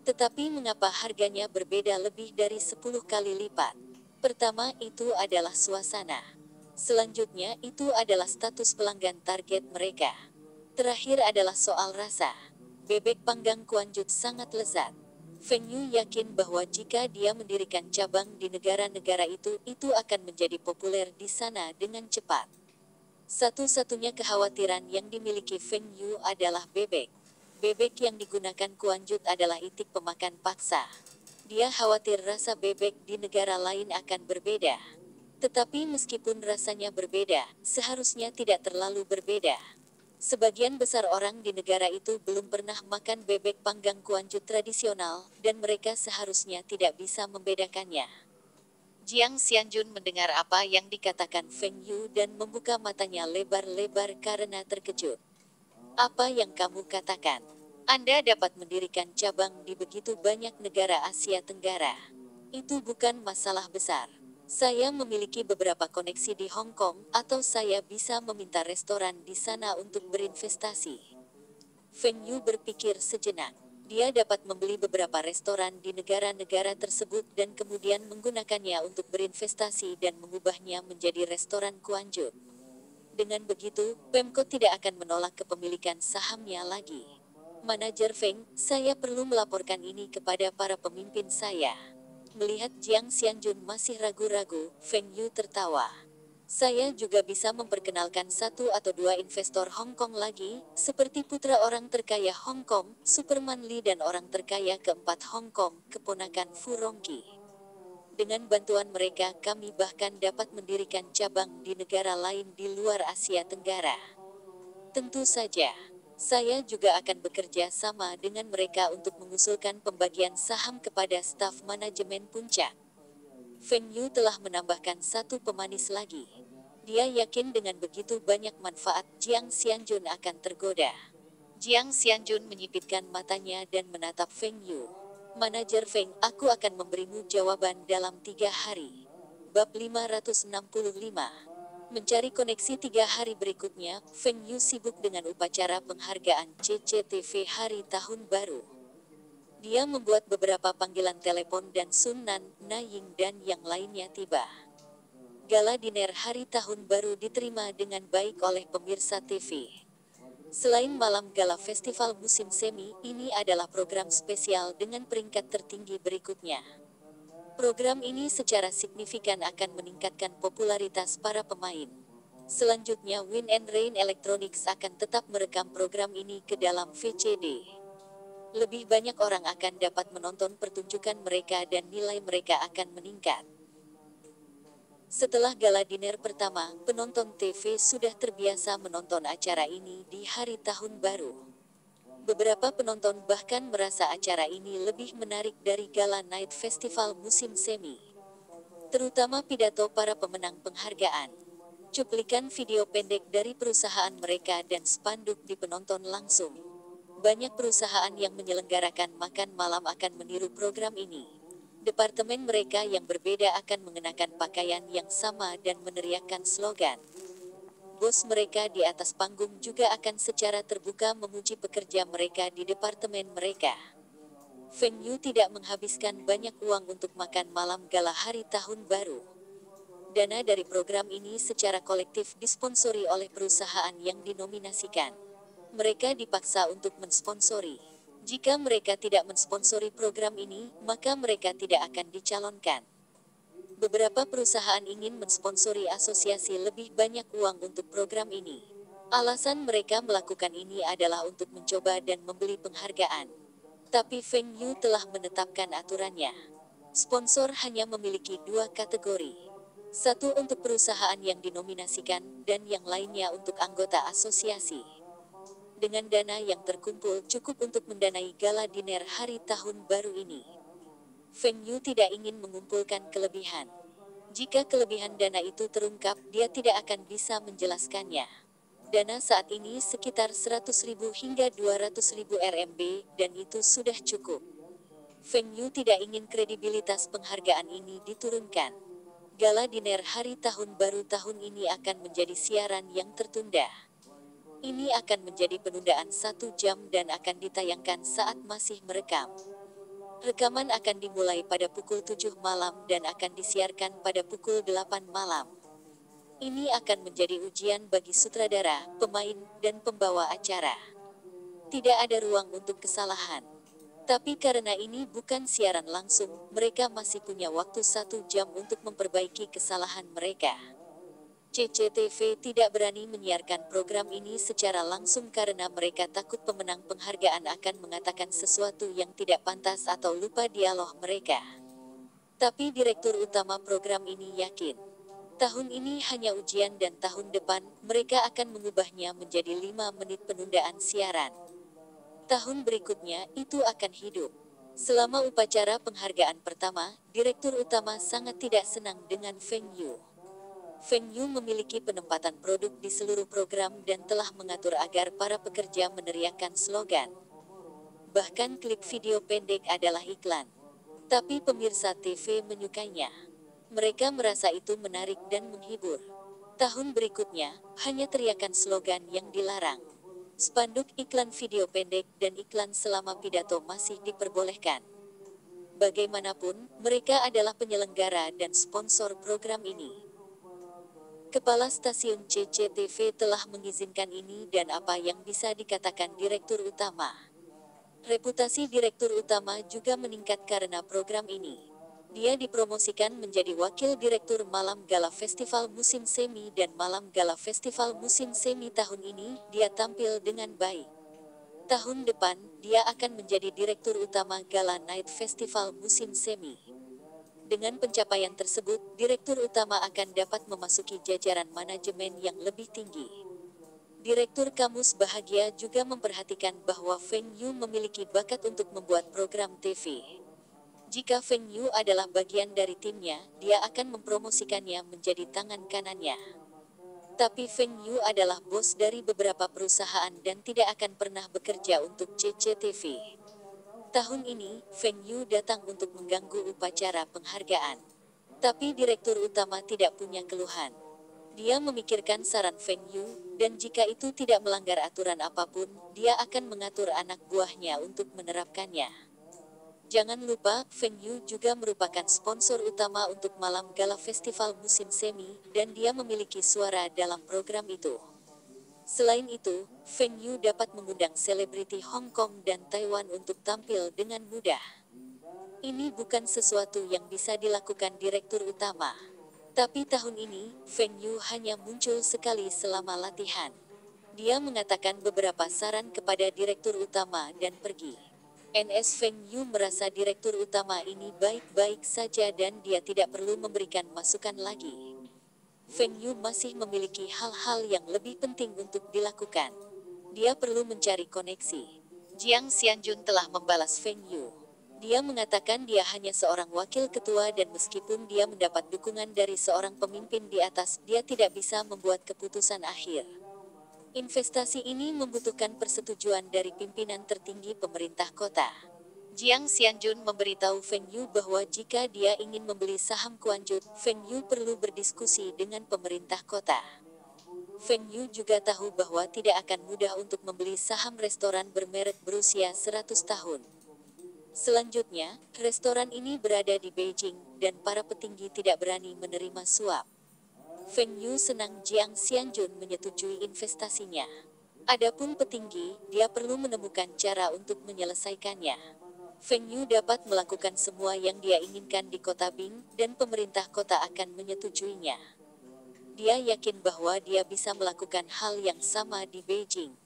Tetapi mengapa harganya berbeda lebih dari 10 kali lipat? Pertama, itu adalah suasana. Selanjutnya, itu adalah status pelanggan target mereka. Terakhir adalah soal rasa. Bebek panggang Kuanjut sangat lezat. Feng Yu yakin bahwa jika dia mendirikan cabang di negara-negara itu akan menjadi populer di sana dengan cepat. Satu-satunya kekhawatiran yang dimiliki Feng Yu adalah bebek. Bebek yang digunakan Kuanjut adalah itik pemakan paksa. Dia khawatir rasa bebek di negara lain akan berbeda. Tetapi meskipun rasanya berbeda, seharusnya tidak terlalu berbeda. Sebagian besar orang di negara itu belum pernah makan bebek panggang Kuanjut tradisional, dan mereka seharusnya tidak bisa membedakannya. Jiang Xianjun mendengar apa yang dikatakan Feng Yu dan membuka matanya lebar-lebar karena terkejut. Apa yang kamu katakan? Anda dapat mendirikan cabang di begitu banyak negara Asia Tenggara. Itu bukan masalah besar. Saya memiliki beberapa koneksi di Hong Kong, atau saya bisa meminta restoran di sana untuk berinvestasi. Feng Yu berpikir sejenak. Dia dapat membeli beberapa restoran di negara-negara tersebut dan kemudian menggunakannya untuk berinvestasi dan mengubahnya menjadi restoran Kuanjut. Dengan begitu, Pemkot tidak akan menolak kepemilikan sahamnya lagi. Manajer Feng, saya perlu melaporkan ini kepada para pemimpin saya. Melihat Jiang Xianjun masih ragu-ragu, Feng Yu tertawa. Saya juga bisa memperkenalkan satu atau dua investor Hong Kong lagi, seperti putra orang terkaya Hong Kong, Superman Lee dan orang terkaya keempat Hong Kong, keponakan Fu Rongqi. Dengan bantuan mereka, kami bahkan dapat mendirikan cabang di negara lain di luar Asia Tenggara. Tentu saja, saya juga akan bekerja sama dengan mereka untuk mengusulkan pembagian saham kepada staf manajemen puncak. Feng Yu telah menambahkan satu pemanis lagi. Dia yakin dengan begitu banyak manfaat, Jiang Xianjun akan tergoda. Jiang Xianjun menyipitkan matanya dan menatap Feng Yu. Manajer Feng, aku akan memberimu jawaban dalam 3 hari. Bab 565. Mencari koneksi 3 hari berikutnya, Feng Yu sibuk dengan upacara penghargaan CCTV Hari Tahun Baru. Dia membuat beberapa panggilan telepon dan Sun Nan, Na Ying dan yang lainnya tiba. Gala diner Hari Tahun Baru diterima dengan baik oleh pemirsa TV. Selain malam gala festival musim semi, ini adalah program spesial dengan peringkat tertinggi berikutnya. Program ini secara signifikan akan meningkatkan popularitas para pemain. Selanjutnya Wind and Rain Electronics akan tetap merekam program ini ke dalam VCD. Lebih banyak orang akan dapat menonton pertunjukan mereka dan nilai mereka akan meningkat. Setelah gala diner pertama, penonton TV sudah terbiasa menonton acara ini di hari tahun baru. Beberapa penonton bahkan merasa acara ini lebih menarik dari Gala Night Festival musim semi. Terutama pidato para pemenang penghargaan. Cuplikan video pendek dari perusahaan mereka dan spanduk di penonton langsung. Banyak perusahaan yang menyelenggarakan makan malam akan meniru program ini. Departemen mereka yang berbeda akan mengenakan pakaian yang sama dan meneriakkan slogan. Bos mereka di atas panggung juga akan secara terbuka memuji pekerja mereka di departemen mereka. Feng Yu tidak menghabiskan banyak uang untuk makan malam gala hari tahun baru. Dana dari program ini secara kolektif disponsori oleh perusahaan yang dinominasikan. Mereka dipaksa untuk mensponsori. Jika mereka tidak mensponsori program ini, maka mereka tidak akan dicalonkan. Beberapa perusahaan ingin mensponsori asosiasi lebih banyak uang untuk program ini. Alasan mereka melakukan ini adalah untuk mencoba dan membeli penghargaan. Tapi Feng Yu telah menetapkan aturannya. Sponsor hanya memiliki 2 kategori. Satu untuk perusahaan yang dinominasikan, dan yang lainnya untuk anggota asosiasi. Dengan dana yang terkumpul cukup untuk mendanai gala diner hari tahun baru ini. Feng Yu tidak ingin mengumpulkan kelebihan. Jika kelebihan dana itu terungkap, dia tidak akan bisa menjelaskannya. Dana saat ini sekitar 100.000 hingga 200.000 RMB, dan itu sudah cukup. Feng Yu tidak ingin kredibilitas penghargaan ini diturunkan. Gala diner hari tahun baru tahun ini akan menjadi siaran yang tertunda. Ini akan menjadi penundaan 1 jam dan akan ditayangkan saat masih merekam. Rekaman akan dimulai pada pukul 7 malam dan akan disiarkan pada pukul 8 malam. Ini akan menjadi ujian bagi sutradara, pemain, dan pembawa acara. Tidak ada ruang untuk kesalahan. Tapi karena ini bukan siaran langsung, mereka masih punya waktu 1 jam untuk memperbaiki kesalahan mereka. CCTV tidak berani menyiarkan program ini secara langsung karena mereka takut pemenang penghargaan akan mengatakan sesuatu yang tidak pantas atau lupa dialog mereka. Tapi direktur utama program ini yakin, tahun ini hanya ujian dan tahun depan, mereka akan mengubahnya menjadi 5 menit penundaan siaran. Tahun berikutnya, itu akan hidup. Selama upacara penghargaan pertama, direktur utama sangat tidak senang dengan Feng Yu. Feng Yu memiliki penempatan produk di seluruh program dan telah mengatur agar para pekerja meneriakkan slogan. Bahkan klip video pendek adalah iklan. Tapi pemirsa TV menyukainya. Mereka merasa itu menarik dan menghibur. Tahun berikutnya, hanya teriakan slogan yang dilarang. Spanduk iklan video pendek dan iklan selama pidato masih diperbolehkan. Bagaimanapun, mereka adalah penyelenggara dan sponsor program ini. Kepala stasiun CCTV telah mengizinkan ini dan apa yang bisa dikatakan direktur utama. Reputasi direktur utama juga meningkat karena program ini. Dia dipromosikan menjadi wakil direktur malam gala festival musim semi dan malam gala festival musim semi tahun ini, dia tampil dengan baik. Tahun depan, dia akan menjadi direktur utama Gala Night Festival musim semi. Dengan pencapaian tersebut, direktur utama akan dapat memasuki jajaran manajemen yang lebih tinggi. Direktur Kamus Bahagia juga memperhatikan bahwa Feng Yu memiliki bakat untuk membuat program TV. Jika Feng Yu adalah bagian dari timnya, dia akan mempromosikannya menjadi tangan kanannya. Tapi Feng Yu adalah bos dari beberapa perusahaan dan tidak akan pernah bekerja untuk CCTV. Tahun ini, Feng Yu datang untuk mengganggu upacara penghargaan. Tapi direktur utama tidak punya keluhan. Dia memikirkan saran Feng Yu, dan jika itu tidak melanggar aturan apapun, dia akan mengatur anak buahnya untuk menerapkannya. Jangan lupa, Feng Yu juga merupakan sponsor utama untuk Malam Gala Festival Musim Semi, dan dia memiliki suara dalam program itu. Selain itu, Feng Yu dapat mengundang selebriti Hong Kong dan Taiwan untuk tampil dengan mudah. Ini bukan sesuatu yang bisa dilakukan direktur utama. Tapi tahun ini, Feng Yu hanya muncul sekali selama latihan. Dia mengatakan beberapa saran kepada direktur utama dan pergi. NS Feng Yu merasa direktur utama ini baik-baik saja dan dia tidak perlu memberikan masukan lagi. Feng Yu masih memiliki hal-hal yang lebih penting untuk dilakukan. Dia perlu mencari koneksi. Jiang Xianjun telah membalas Feng Yu. Dia mengatakan dia hanya seorang wakil ketua dan meskipun dia mendapat dukungan dari seorang pemimpin di atas, dia tidak bisa membuat keputusan akhir. Investasi ini membutuhkan persetujuan dari pimpinan tertinggi pemerintah kota. Jiang Xianjun memberitahu Feng Yu bahwa jika dia ingin membeli saham Kuanjut, Feng Yu perlu berdiskusi dengan pemerintah kota. Feng Yu juga tahu bahwa tidak akan mudah untuk membeli saham restoran bermerek berusia 100 tahun. Selanjutnya, restoran ini berada di Beijing, dan para petinggi tidak berani menerima suap. Feng Yu senang Jiang Xianjun menyetujui investasinya. Adapun petinggi, dia perlu menemukan cara untuk menyelesaikannya. Feng Yu dapat melakukan semua yang dia inginkan di kota Bing, dan pemerintah kota akan menyetujuinya. Dia yakin bahwa dia bisa melakukan hal yang sama di Beijing.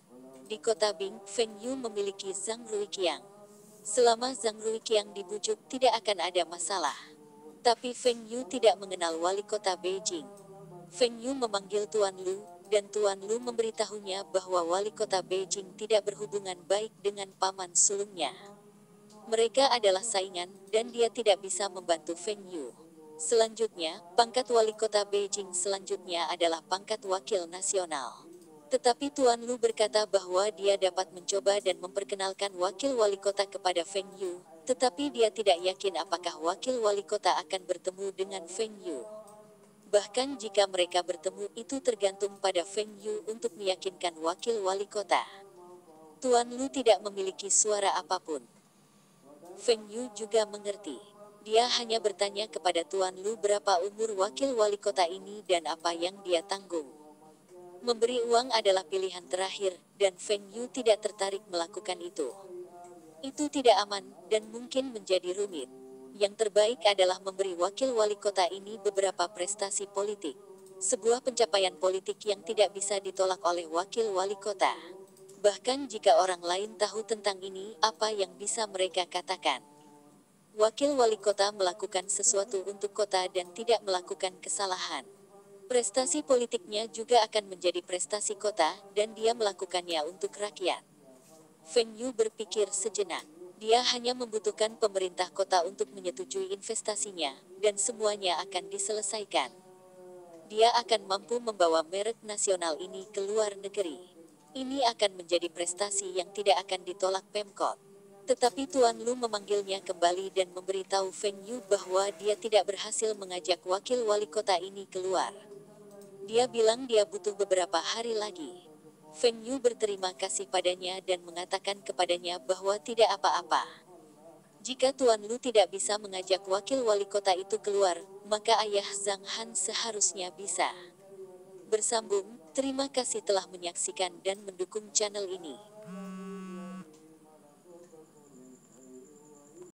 Di kota Bing, Feng Yu memiliki Zhang Ruiqiang. Selama Zhang Ruiqiang dibujuk tidak akan ada masalah. Tapi Feng Yu tidak mengenal wali kota Beijing. Feng Yu memanggil Tuan Lu, dan Tuan Lu memberitahunya bahwa wali kota Beijing tidak berhubungan baik dengan paman sulungnya. Mereka adalah saingan, dan dia tidak bisa membantu Feng Yu. Selanjutnya, pangkat wali kota Beijing selanjutnya adalah pangkat wakil nasional. Tetapi Tuan Lu berkata bahwa dia dapat mencoba dan memperkenalkan wakil wali kota kepada Feng Yu, tetapi dia tidak yakin apakah wakil wali kota akan bertemu dengan Feng Yu. Bahkan jika mereka bertemu, itu tergantung pada Feng Yu untuk meyakinkan wakil wali kota. Tuan Lu tidak memiliki suara apapun. Feng Yu juga mengerti. Dia hanya bertanya kepada Tuan Lu berapa umur wakil wali kota ini dan apa yang dia tanggung. Memberi uang adalah pilihan terakhir, dan Feng Yu tidak tertarik melakukan itu. Itu tidak aman, dan mungkin menjadi rumit. Yang terbaik adalah memberi wakil wali kota ini beberapa prestasi politik. Sebuah pencapaian politik yang tidak bisa ditolak oleh wakil wali kota. Bahkan jika orang lain tahu tentang ini, apa yang bisa mereka katakan? Wakil wali kota melakukan sesuatu untuk kota dan tidak melakukan kesalahan. Prestasi politiknya juga akan menjadi prestasi kota, dan dia melakukannya untuk rakyat. Feng Yu berpikir sejenak. Dia hanya membutuhkan pemerintah kota untuk menyetujui investasinya, dan semuanya akan diselesaikan. Dia akan mampu membawa merek nasional ini ke luar negeri. Ini akan menjadi prestasi yang tidak akan ditolak Pemkot. Tetapi Tuan Lu memanggilnya kembali dan memberitahu Feng Yu bahwa dia tidak berhasil mengajak wakil wali kota ini keluar. Dia bilang dia butuh beberapa hari lagi. Feng Yu berterima kasih padanya dan mengatakan kepadanya bahwa tidak apa-apa. Jika Tuan Lu tidak bisa mengajak wakil wali kota itu keluar, maka ayah Zhang Han seharusnya bisa. Bersambung, terima kasih telah menyaksikan dan mendukung channel ini.